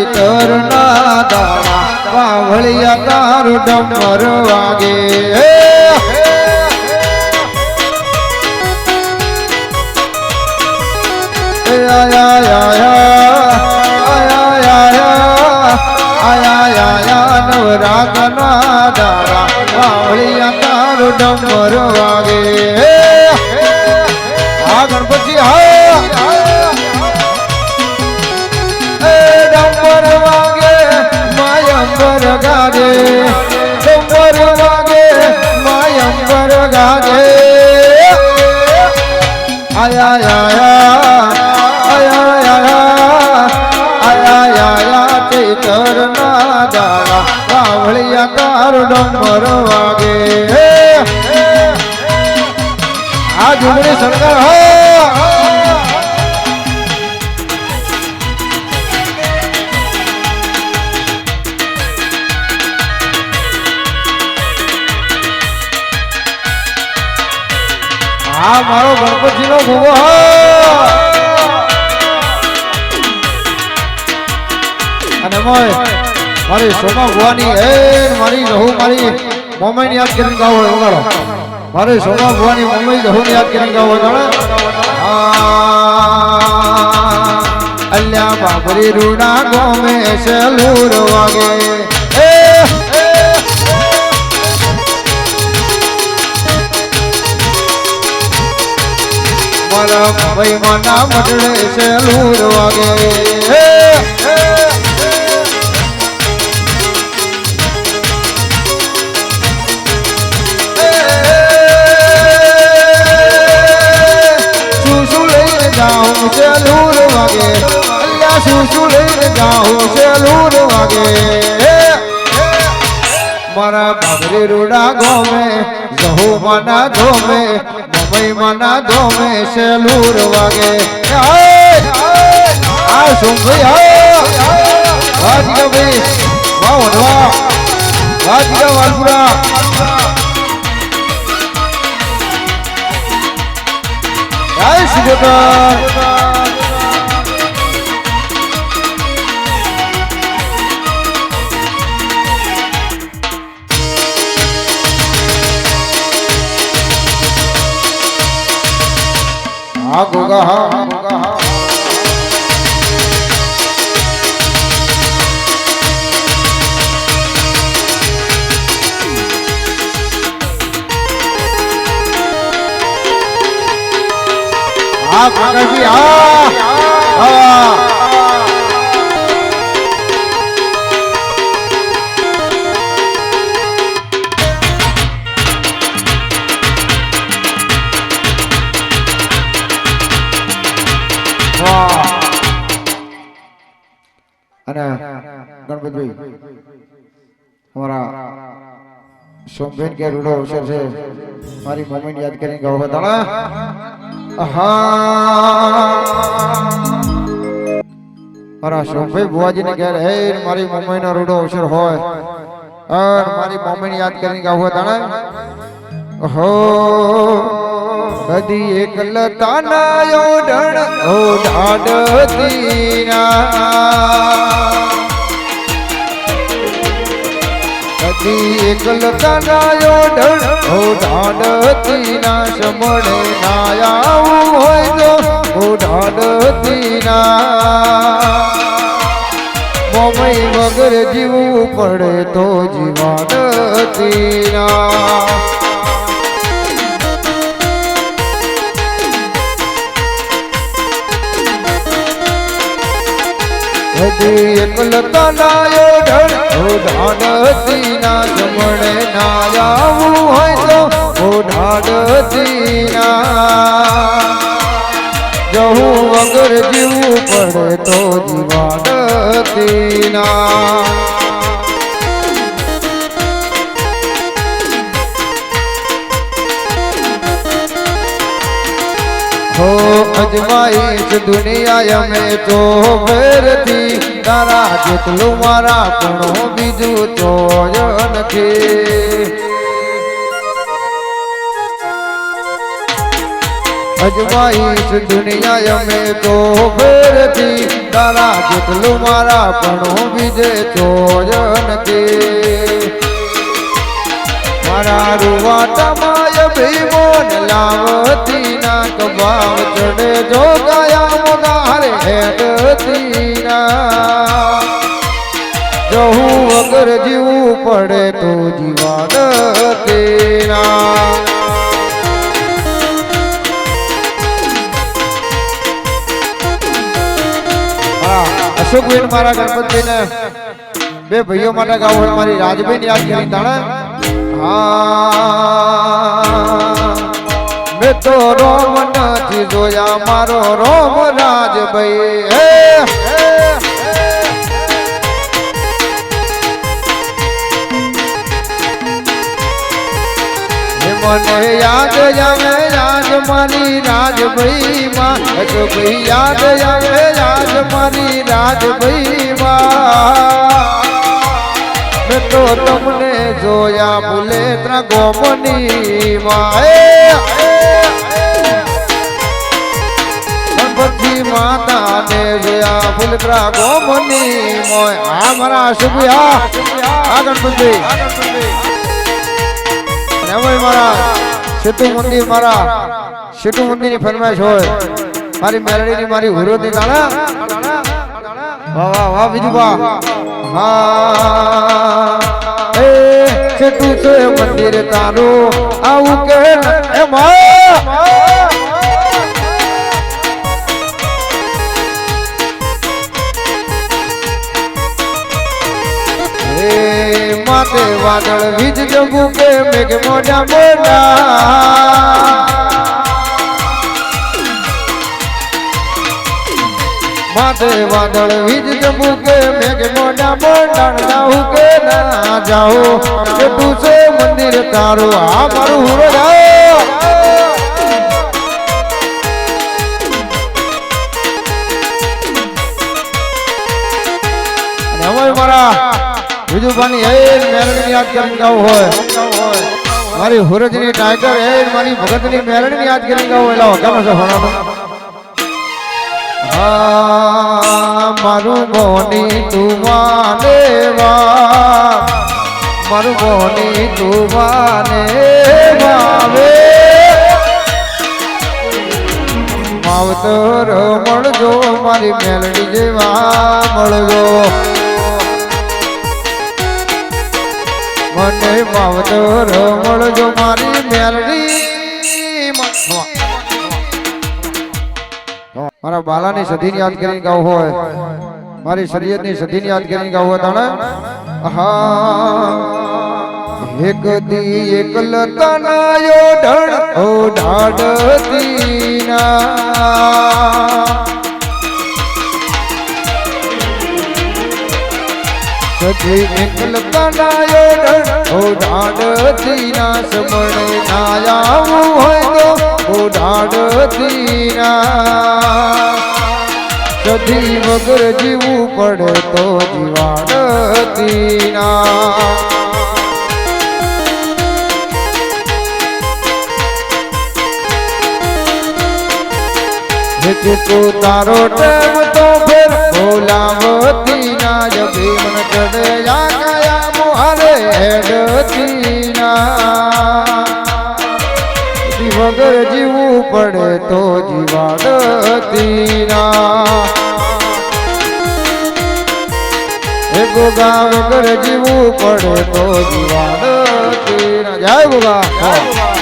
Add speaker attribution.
Speaker 1: ચૈતરના દાડા વાવળિયા તારું ડમર વાગે નવરાગના દાડા વાવળિયા તારું ડમર વાગે આ ગણપતિ ડમર વાગે માયંબર ગાજે ડમર વાગે માયંબર ગાજે ચૈતરના દાડા વાવળિયા તારું ડમર વાગે આ ઝુમડી સરકાર આ મારો ગણપતિનો ભૂવો અને મારી સોમા ભુવાની મારી રહુ મારી મમ્મીને યાદ કરીને ગાવો વગાડો મારી સોમા ભુવાની મમ્મી રહુને યાદ કરીને ગાવો વગાડો અલ્યા બાબરી રૂડા ગોમે સેલુર વાગે મારા ભાઈ માના મઢડે સેલુર વાગે શું લઈને જાઉં સેલુર વાગે અલ્યા શું લઈને જાઉં સેલુર વાગે મારા બાબરી રૂડા ગોમે જહુ માના ધોમે મમઈ માના ધોમે સેલુર વાગે આ શું ભાઈ વાજિકા ભાઈ વાહ વડવા વાજિકા વાલપુરા જય શ્રી આ ગોગા આ કાકાજી અને ગણપતભાઈ અમારા સોમબેન કે રૂડો અવસર છે મારી મમ્મીને યાદ કરીને ગાવ બતાડા મારા સોમભાઈ બુવાજીને ઘેર હે મારી મમ્મીનો રૂડો અવસર હોય અને મારી મમ્મીને યાદ કરીને ગાવ બતાડા હો કદી એકલતા ના ઓઢણ ઓઢાડતી કદી એકલતા ના ઓઢણ ઓઢાડતી ના સમળે ના આવું હોય તો ઓઢાડતી મમઈ વગર જીવવું પડે તો જીવાડતી એકલતા ના ઓઢાડતી ના જમણે ના આવું હોય તો ઓઢાડતી જહું વગર જીવવું પડે તો જીવાડતી हो अजमाइश दुनिया में तो फेरती तारा जेटलू मारा पणो बीजू तो नथी અજમાઈશ દુનિયા અમે તો ફેરથી તારા જેટલું મારા પણ બીજે તો જ નથી મારા રૂવાટામાં ભીમોન લાવતી ના કબાવ ચડે જો ગયા મોગારે હેડતી ના જહું વગર જીવવું પડે તો જીવાડતી ના અશોકભાઈ મારા ગણપતિને બે ભાઈઓ માટે ગાવ હોય મારી રાજબેન યાદ કરી તાણે મેં તો રોમ નથી જોયા મારો રોમ રાજભાઈ મને યાદ આવે યાદ મારી રાજભાઈ માં ભાઈ યાદ આવે યાદ મારી રાજભાઈ માં મેં તો તમને જોયા ભૂલે ત્રા ગોમની માં ગણપતિ માતા ને જોયા ભૂલે ત્રા ગોમની મોય આ મારા શુભ્યા આ ગણપતિ મારા સેતુ મંદિર મારા સેતુ મંદિર ની ફરમાઈશ હોય મારી મેલડી ની મારી હુરત ની દાણા વાહ વાહ વાહ બીજું વાહ હા એ સેતુ છે મંદિર તારું આવું કે એ માં માતે વાદળ વીજ જગુ કે મેઘ મોજા મોડા માતે વાદળ વીજ જગુ કે મેઘ મોજા મોડા જાઉં કે ના જાઉં કેટલું છે મંદિર તારું આ મારું હુરો જાઓ અને હવે મારા બીજું પાણી એ મેલડી યાદ કરીને ગાવું હોય મારી હુરજની ટાઈગર એ મારી ભગતની મેલડી યાદ કરીને ગાવું એલા વગાનો છે ભણાનો હા મારું મોની તું માને વા મારું મોની તું માને વાવે માવતર મળજો મારી મેલડી જેવા મળજો મને માવતર મળજો મારી મેલડી મારા બાલાની સદીની યાદ કરીને ગાવ હોય મારી શરીયતની સદીની યાદ કરીને ગાવ હોય તાણે હા એક દી એકલ તનાયો ઢળ ઓ ઢાડતી ના સજી એકલ તનાયો ઓ ઢાડતી ના સમણે ના આવું હોય તો ઓ ઢાડતી ના સજી વગર જીવવું પડે તો જીવાડતી ના તું તારો ટેમ તો ફેર બોલાવતી ના જબી મન ચડે ગયા મુહારે હેડતી ના વગર જીવવું પડે તો જીવાડતી ના એ ગોગા વગર જીવવું પડે તો જીવાડતી ના જય ગોગા